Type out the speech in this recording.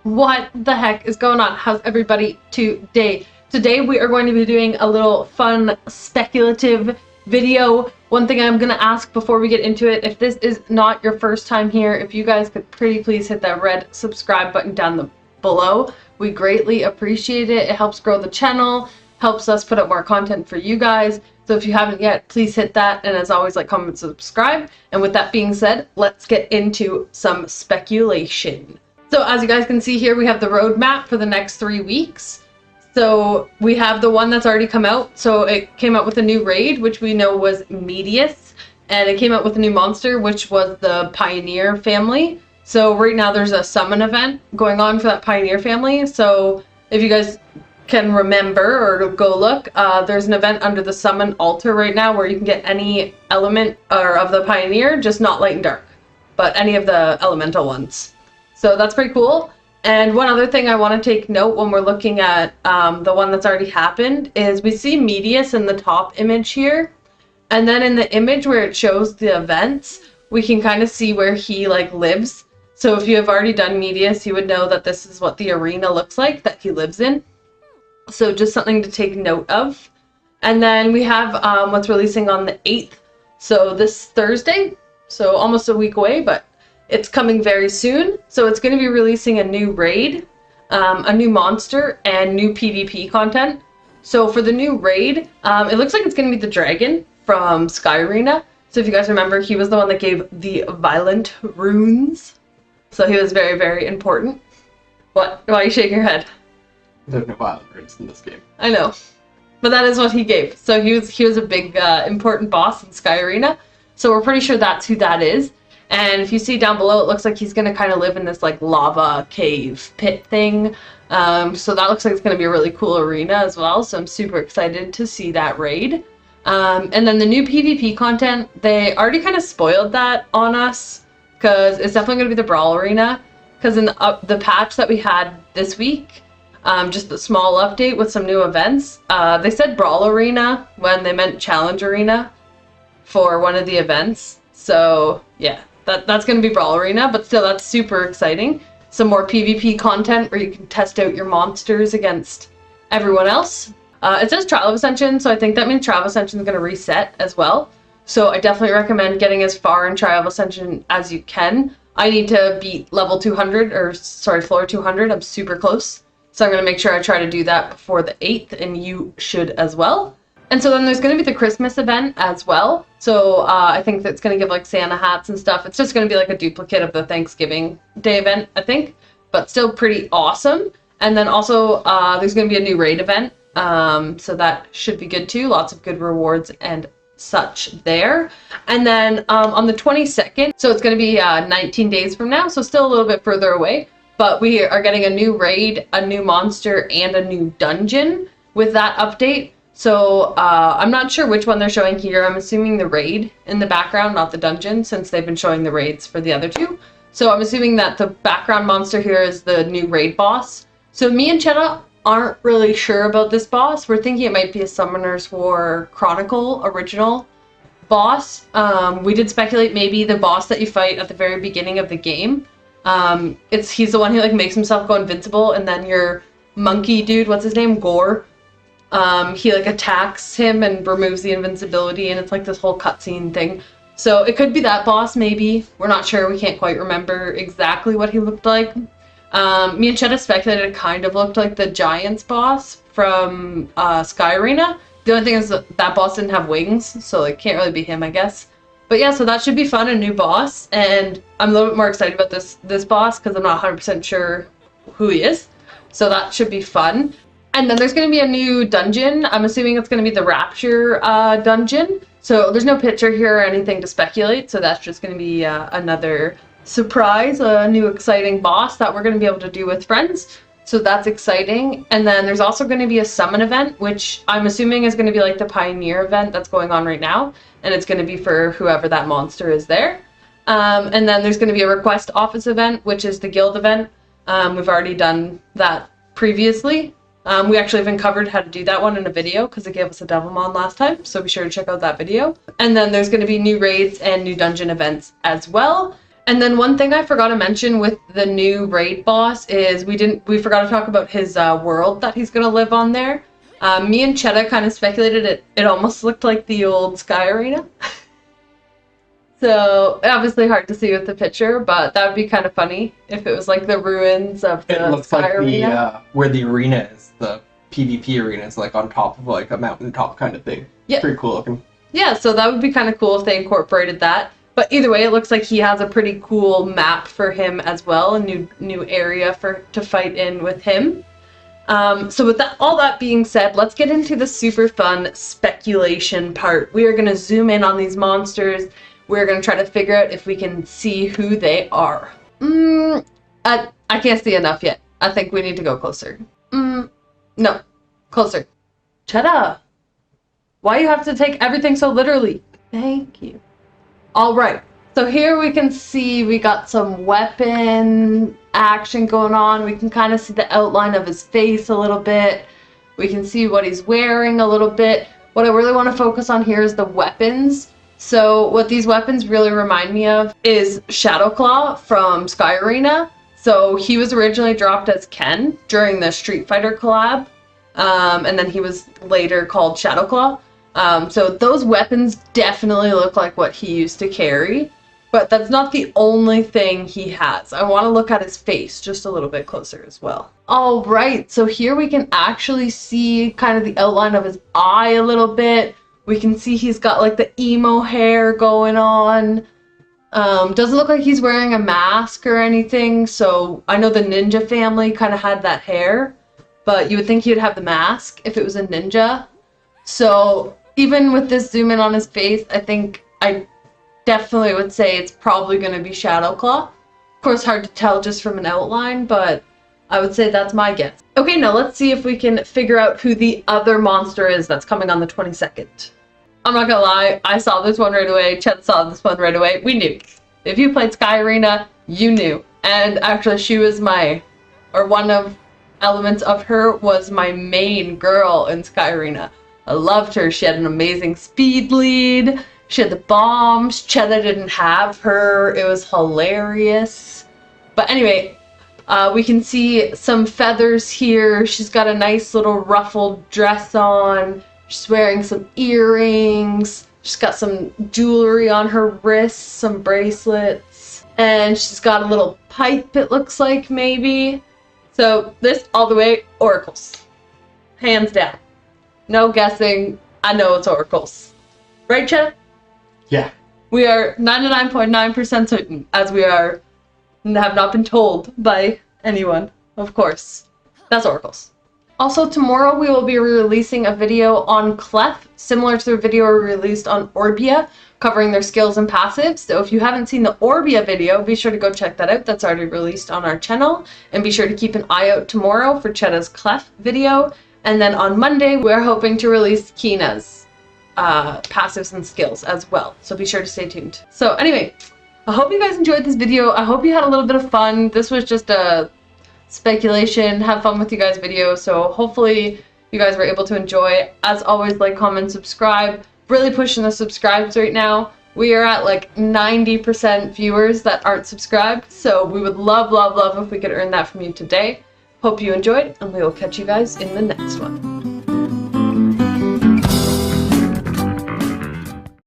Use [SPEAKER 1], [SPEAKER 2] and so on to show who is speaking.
[SPEAKER 1] What the heck is going on? How's everybody today? Today we are going to be doing a little fun speculative video. One thing I'm going to ask before we get into it, if this is not your first time here, if you guys could pretty please hit that red subscribe button down below. We greatly appreciate it. It helps grow the channel, helps us put up more content for you guys. So if you haven't yet, please hit that, and as always, like, comment, subscribe. And with that being said, let's get into some speculation. So as you guys can see here, we have the roadmap for the next 3 weeks. So we have the one that's already come out. So it came out with a new raid, which we know was Medius. And it came out with a new monster, which was the Pioneer family. So right now there's a summon event going on for that Pioneer family. So if you guys can remember or go look, there's an event under the summon altar right now where you can get any element of the Pioneer, just not light and dark, but any of the elemental ones. So that's pretty cool. And one other thing I want to take note when we're looking at the one that's already happened is we see Medius in the top image here. And then in the image where it shows the events, we can kind of see where he lives. So if you have already done Medius, you would know that this is what the arena looks like that he lives in. So just something to take note of. And then we have what's releasing on the 8th. So this Thursday, so almost a week away, but it's coming very soon. So it's going to be releasing a new raid, a new monster, and new PvP content. So for the new raid, it looks like it's going to be the dragon from Sky Arena. So if you guys remember, he was the one that gave the violent runes. So he was very, very important. What? Why are you shaking your head?
[SPEAKER 2] There's no violent runes in this game.
[SPEAKER 1] I know. But that is what he gave. So he was a big, important boss in Sky Arena. So we're pretty sure that's who that is. And if you see down below, it looks like he's going to kind of live in this lava cave pit thing. So that looks like it's going to be a really cool arena as well. So I'm super excited to see that raid. And then the new PvP content, they already kind of spoiled that on us because it's definitely going to be the Brawl Arena. Because in the patch that we had this week, just a small update with some new events, they said Brawl Arena when they meant Challenge Arena for one of the events. So yeah. That's going to be Brawl Arena, but still, that's super exciting. Some more PvP content where you can test out your monsters against everyone else. It says Trial of Ascension, so I think that means Trial of Ascension is going to reset as well. So I definitely recommend getting as far in Trial of Ascension as you can. I need to beat level 200, or sorry, floor 200. I'm super close. So I'm going to make sure I try to do that before the 8th, and you should as well. And so then there's going to be the Christmas event as well. So I think that's going to give Santa hats and stuff. It's just going to be a duplicate of the Thanksgiving Day event, I think. But still pretty awesome. And then also there's going to be a new raid event. So that should be good too. Lots of good rewards and such there. And then on the 22nd, so it's going to be 19 days from now. So still a little bit further away. But we are getting a new raid, a new monster, and a new dungeon with that update. So I'm not sure which one they're showing here. I'm assuming the raid in the background, not the dungeon, since they've been showing the raids for the other two. So I'm assuming that the background monster here is the new raid boss. So me and Chenna aren't really sure about this boss. We're thinking it might be a Summoner's War Chronicle original boss. We did speculate maybe the boss that you fight at the very beginning of the game. He's the one who makes himself go invincible, and then your monkey dude, what's his name, Gore, he attacks him and removes the invincibility, and it's this whole cutscene thing. So it could be that boss, maybe. We're not sure. We can't quite remember exactly what he looked like. Me and Chetta speculated it kind of looked like the Giants boss from Sky Arena. The only thing is that boss didn't have wings, so it can't really be him, I guess. But yeah, so that should be fun, a new boss, and I'm a little bit more excited about this boss because I'm not 100% sure who he is. So that should be fun. And then there's going to be a new dungeon. I'm assuming it's going to be the Rapture dungeon. So there's no picture here or anything to speculate. So that's just going to be another surprise, a new exciting boss that we're going to be able to do with friends. So that's exciting. And then there's also going to be a summon event, which I'm assuming is going to be the Pioneer event that's going on right now. And it's going to be for whoever that monster is there. And then there's going to be a request office event, which is the guild event. We've already done that previously. We actually even covered how to do that one in a video because it gave us a Devilmon last time, so be sure to check out that video. And then there's going to be new raids and new dungeon events as well. And then one thing I forgot to mention with the new raid boss is we forgot to talk about his world that he's gonna live on there. Me and Chetta kind of speculated it almost looked like the old Sky Arena. So obviously hard to see with the picture, but that would be kind of funny if it was like the ruins of the
[SPEAKER 2] It looks
[SPEAKER 1] Sky
[SPEAKER 2] like
[SPEAKER 1] Arena.
[SPEAKER 2] where the arena is, the PvP arena is like on top of like a mountaintop kind of thing.
[SPEAKER 1] Yeah.
[SPEAKER 2] Pretty cool looking.
[SPEAKER 1] Yeah, so that would be kind of cool if they incorporated that. But either way, it looks like he has a pretty cool map for him as well, a new area to fight in with him. So with all that being said, let's get into the super fun speculation part. We are going to zoom in on these monsters. We're going to try to figure out if we can see who they are. I can't see enough yet. I think we need to go closer. No, closer. Chetta, why you have to take everything so literally? Thank you. All right, so here we can see we got some weapon action going on. We can kind of see the outline of his face a little bit. We can see what he's wearing a little bit. What I really want to focus on here is the weapons. So what these weapons really remind me of is Shadowclaw from Sky Arena. So he was originally dropped as Ken during the Street Fighter collab, and then he was later called Shadowclaw. So those weapons definitely look like what he used to carry, but that's not the only thing he has. I want to look at his face just a little bit closer as well. All right, so here we can actually see kind of the outline of his eye a little bit. We can see he's got like the emo hair going on. Doesn't look like he's wearing a mask or anything. So I know the ninja family kind of had that hair, but you would think he'd have the mask if it was a ninja. So even with this zoom in on his face, I definitely would say it's probably going to be Shadowclaw. Of course, hard to tell just from an outline, but I would say that's my guess. Okay, now let's see if we can figure out who the other monster is that's coming on the 22nd. I'm not gonna lie, I saw this one right away. Chet saw this one right away. We knew. If you played Sky Arena, you knew. And actually, she was one of elements of her was my main girl in Sky Arena. I loved her. She had an amazing speed lead. She had the bombs. Chetta didn't have her. It was hilarious. But anyway, we can see some feathers here. She's got a nice little ruffled dress on. She's wearing some earrings. She's got some jewelry on her wrists, some bracelets. And she's got a little pipe, it looks like, maybe. So this, all the way, oracles. Hands down. No guessing. I know it's oracles. Right, Chet?
[SPEAKER 2] Yeah.
[SPEAKER 1] We are 99.9% certain, as we have not been told by anyone, of course. That's oracles. Also, tomorrow we will be releasing a video on Clef, similar to the video we released on Orbia, covering their skills and passives. So if you haven't seen the Orbia video, be sure to go check that out. That's already released on our channel. And be sure to keep an eye out tomorrow for Chetta's Clef video. And then on Monday, we're hoping to release Kina's passives and skills as well. So be sure to stay tuned. So anyway, I hope you guys enjoyed this video. I hope you had a little bit of fun. This was just a speculation, have fun with you guys video. So hopefully you guys were able to enjoy. As always, like, comment, subscribe. Really pushing the subscribes right now. We are at like 90% viewers that aren't subscribed. So we would love, love, love if we could earn that from you today. Hope you enjoyed, and we will catch you guys in the next one.